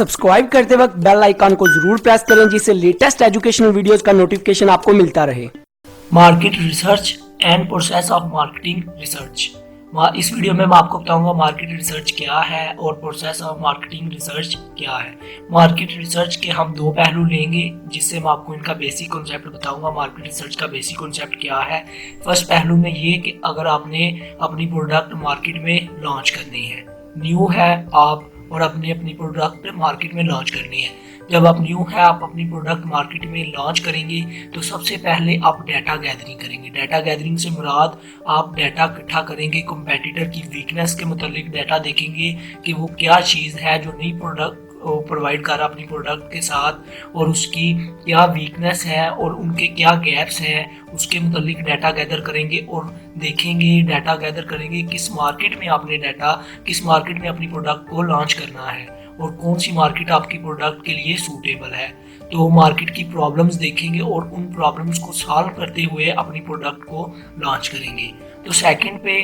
Subscribe करते वक्त bell icon को जरूर प्रेस करें जिससे लेटेस्ट एजुकेशनल वीडियोस का नोटिफिकेशन आपको मिलता रहे। Market research and process of marketing research. इस वीडियो में मैं आपको बताऊंगा मार्केट रिसर्च क्या है और प्रोसेस ऑफ मार्केटिंग रिसर्च क्या है। मार्केट रिसर्च के हम दो पहलू लेंगे जिससे मैं आपको इनका बेसिक कॉन्सेप्ट बताऊंगा। मार्केट रिसर्च का बेसिक कॉन्सेप्ट क्या है। फर्स्ट पहलू में ये कि अगर आपने अपनी प्रोडक्ट मार्केट में लॉन्च करनी है, न्यू है आप और अपनी प्रोडक्ट मार्केट में लॉन्च करनी है। जब आप न्यू है, आप अपनी प्रोडक्ट मार्केट में लॉन्च करेंगे तो सबसे पहले आप डाटा गैदरिंग करेंगे। डाटा गैदरिंग से मुराद आप डाटा इकट्ठा करेंगे, कंपेटिटर की वीकनेस के मुतालिक डाटा देखेंगे कि वो क्या चीज़ है जो नई प्रोडक्ट प्रोवाइड कर रहा अपनी प्रोडक्ट के साथ और उसकी क्या वीकनेस है और उनके क्या गैप्स हैं, उसके मुतालिक डाटा गैदर करेंगे और देखेंगे, डाटा गैदर करेंगे किस मार्केट में किस मार्केट में अपनी प्रोडक्ट को लॉन्च करना है और कौन सी मार्केट आपकी प्रोडक्ट के लिए सूटेबल है। तो मार्केट की प्रॉब्लम्स देखेंगे और उन प्रॉब्लम्स को सॉल्व करते हुए अपनी प्रोडक्ट को लॉन्च करेंगे। तो सेकंड पे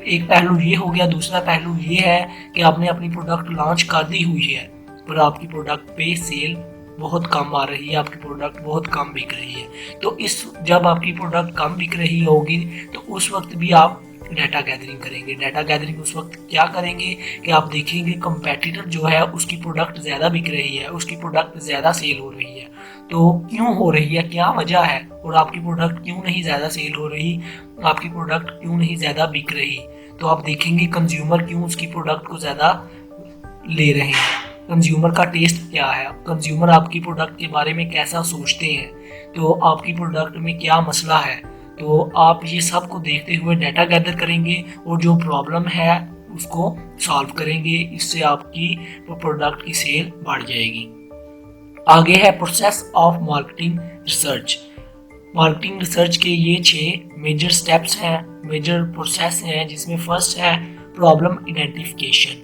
एक पहलू ये हो गया। दूसरा पहलू ये है कि आपने अपनी प्रोडक्ट लॉन्च कर दी हुई है पर आपकी प्रोडक्ट पे सेल बहुत कम आ रही है, आपकी प्रोडक्ट बहुत कम बिक रही है। तो जब आपकी प्रोडक्ट कम बिक रही होगी तो उस वक्त भी आप डाटा गैदरिंग करेंगे। डाटा गैदरिंग उस वक्त क्या करेंगे कि आप देखेंगे कंपेटिटर जो है उसकी प्रोडक्ट ज़्यादा बिक रही है, उसकी प्रोडक्ट ज़्यादा सेल हो रही है, तो क्यों हो रही है, क्या वजह है और आपकी प्रोडक्ट क्यों नहीं ज़्यादा सेल हो रही, आपकी प्रोडक्ट क्यों नहीं ज़्यादा बिक रही। तो आप देखेंगे कंज्यूमर क्यों उसकी प्रोडक्ट को ज़्यादा ले रहे हैं, कंज्यूमर का टेस्ट क्या है, कंज्यूमर आपकी प्रोडक्ट के बारे में कैसा सोचते हैं, तो आपकी प्रोडक्ट में क्या मसला है। तो आप ये सब को देखते हुए डाटा गैदर करेंगे और जो प्रॉब्लम है उसको सॉल्व करेंगे। इससे आपकी प्रोडक्ट की सेल बढ़ जाएगी। आगे है process of marketing research. Marketing research के ये 6 मेजर स्टेप्स हैं, मेजर प्रोसेस हैं, जिसमें फर्स्ट है प्रॉब्लम आइडेंटिफिकेशन।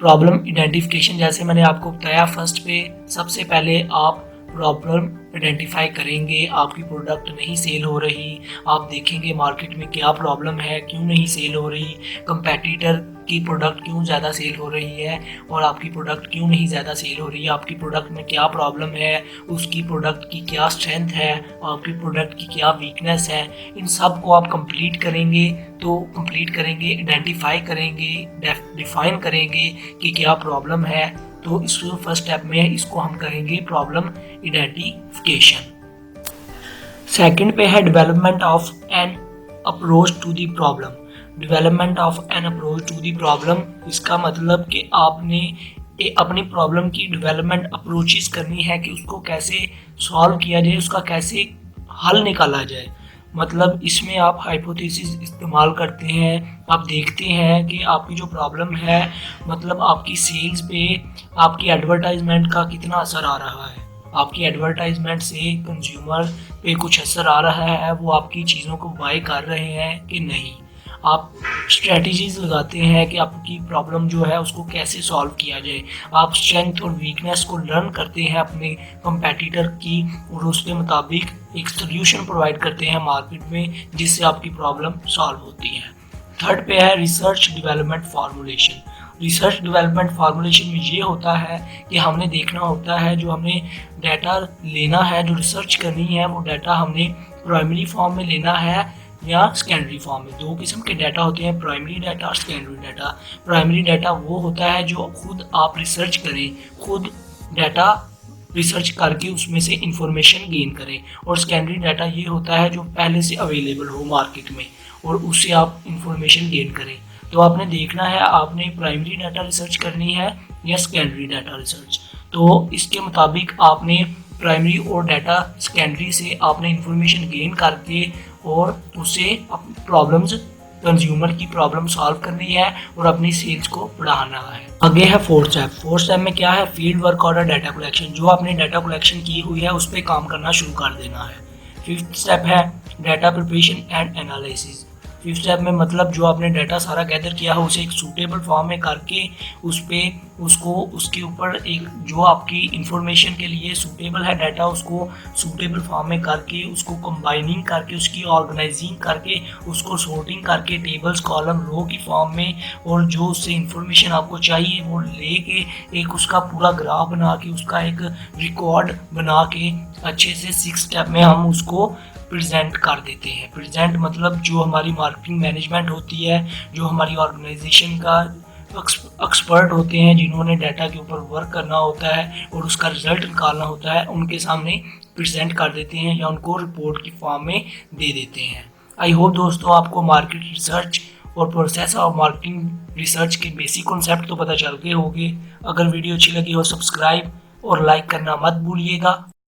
प्रॉब्लम आइडेंटिफिकेशन जैसे मैंने आपको बताया, फर्स्ट पे सबसे पहले आप प्रॉब्लम आइडेंटिफाई करेंगे। आपकी प्रोडक्ट नहीं सेल हो रही, आप देखेंगे मार्केट में क्या प्रॉब्लम है, क्यों नहीं सेल हो रही, कंपेटिटर की प्रोडक्ट क्यों ज़्यादा सेल हो रही है और आपकी प्रोडक्ट क्यों नहीं ज़्यादा सेल हो रही है, आपकी प्रोडक्ट में क्या प्रॉब्लम है, उसकी प्रोडक्ट की क्या स्ट्रेंथ है, आपकी प्रोडक्ट की क्या वीकनेस है। इन सब को आप कंप्लीट करेंगे आइडेंटिफाई करेंगे, डिफाइन करेंगे कि क्या प्रॉब्लम है। तो इस फर्स्ट स्टेप में इसको हम कहेंगे प्रॉब्लम आइडेंटिफिकेशन। सेकंड पे है development of an approach to the problem. Development of an approach to the problem, इसका मतलब कि आपने अपनी प्रॉब्लम की डेवलपमेंट अप्रोचेस करनी है कि उसको कैसे सॉल्व किया जाए, उसका कैसे हल निकाला जाए। मतलब इसमें आप हाइपोथेसिस इस्तेमाल करते हैं, आप देखते हैं कि आपकी जो प्रॉब्लम है, मतलब आपकी सेल्स पे आपकी एडवर्टाइजमेंट का कितना असर आ रहा है, आपकी एडवर्टाइजमेंट से कंज्यूमर पे कुछ असर आ रहा है, वो आपकी चीज़ों को बाय कर रहे हैं कि नहीं। आप स्ट्रेटजीज लगाते हैं कि आपकी प्रॉब्लम जो है उसको कैसे सॉल्व किया जाए। आप स्ट्रेंथ और वीकनेस को लर्न करते हैं अपने कंपेटिटर की और उसके मुताबिक एक सोल्यूशन प्रोवाइड करते हैं मार्केट में जिससे आपकी प्रॉब्लम सॉल्व होती है। थर्ड पे है research development formulation. Research development formulation में ये होता है कि हमने देखना होता है, जो हमने डाटा लेना है, जो रिसर्च करनी है, वो डाटा हमने प्राइमरी फॉर्म में लेना है या सेकेंडरी फॉर्म में। दो किस्म के डाटा होते हैं, प्राइमरी डाटा और सेकेंडरी डाटा। प्राइमरी डाटा वो होता है जो खुद आप रिसर्च करें, खुद डाटा रिसर्च करके उसमें से इंफॉर्मेशन गेन करें, और सेकेंडरी डाटा ये होता है जो पहले से अवेलेबल हो मार्केट में और उससे आप इंफॉर्मेशन गेन करें। तो आपने देखना है आपने प्राइमरी डाटा रिसर्च करनी है या सेकेंडरी डाटा रिसर्च। तो इसके मुताबिक आपने प्राइमरी और डाटा सेकेंडरी से आपने इंफॉर्मेशन गेन करके और उससे प्रॉब्लम्स, कंज्यूमर की प्रॉब्लम सॉल्व करनी है और अपनी सेल्स को बढ़ाना है। आगे है फोर्थ स्टेप। फोर्थ स्टेप में क्या है, फील्ड वर्क और डाटा कलेक्शन। जो आपने डाटा कलेक्शन की हुई है उस पर काम करना शुरू कर देना है। फिफ्थ स्टेप है data preparation and analysis. Fifth step में मतलब जो आपने डाटा सारा गैदर किया है उसे एक सूटेबल फॉर्म में करके उस पे उसको उसके ऊपर एक जो आपकी इंफॉर्मेशन के लिए सूटेबल है डाटा उसको सूटेबल फॉर्म में करके उसको कंबाइनिंग करके उसकी ऑर्गेनाइजिंग करके उसको सॉर्टिंग करके टेबल्स कॉलम रो की फॉर्म में और जो उससे इंफॉर्मेशन आपको चाहिए वो लेके एक उसका पूरा ग्राफ बना के उसका एक रिकॉर्ड बना के अच्छे से 6 स्टेप में हम उसको प्रेजेंट कर देते हैं। प्रेजेंट मतलब जो हमारी मार्केटिंग मैनेजमेंट होती है, जो हमारी ऑर्गेनाइजेशन का एक्सपर्ट होते हैं जिन्होंने डाटा के ऊपर वर्क करना होता है और उसका रिजल्ट निकालना होता है, उनके सामने प्रेजेंट कर देते हैं या उनको रिपोर्ट की फॉर्म में दे देते हैं। आई होप दोस्तों आपको मार्केट रिसर्च और प्रोसेस ऑफ मार्केटिंग रिसर्च के बेसिक कॉन्सेप्ट तो पता चल गए होंगे। अगर वीडियो अच्छी लगी हो सब्सक्राइब और लाइक करना मत भूलिएगा।